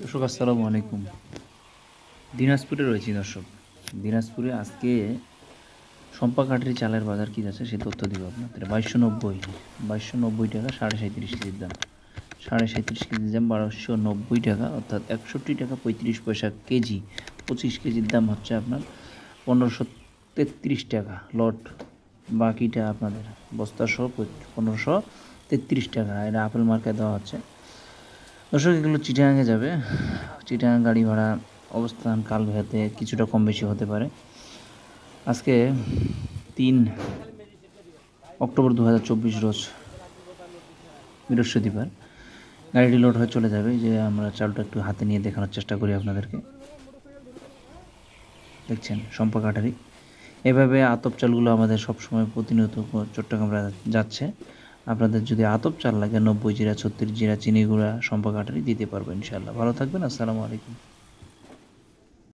দর্শক আসসালামু আলাইকুম। দিনাজপুরে রয়েছি দর্শক। দিনাজপুরে আজকে সম্পাকাঠি চালের বাজার কী যাচ্ছে সে তথ্য দিব আপনাদের। 2290 টাকা 37.5 কেজির দাম, 37.5 কেজির দাম 1290 টাকা, অর্থাৎ 61 টাকা 35 পয়সা কেজি। 25 কেজির দাম হচ্ছে আপনার 1533 টাকা লট, বাকিটা আপনাদের বস্তা সহ 1533 টাকা। এটা আপেল মার্কে দেওয়া হচ্ছে। দর্শক এগুলো চিটাগাঙে যাবে। চিটাগাং গাড়ি ভাড়া অবস্থান কালভেতে কিছুটা কম বেশি হতে পারে। আজকে 3 অক্টোবর 2024 রোজ বৃহস্পতিবার গাড়িটি লোড হয়ে চলে যাবে। যে আমরা চালটা একটু হাতে নিয়ে দেখানোর চেষ্টা করি আপনাদেরকে। দেখছেন সম্পা কাঠারি। এভাবে আতপ চালগুলো আমাদের সবসময় প্রতিনিয়ত চট্টগ্রাম যাচ্ছে। আপনাদের যদি আতপ চাল লাগে 90 জিরা 36 জিরা চিনি গুঁড়া সম্পা কাঠারি দিতে পারবো ইনশাআল্লাহ। ভালো থাকবেন। আসসালামু আলাইকুম।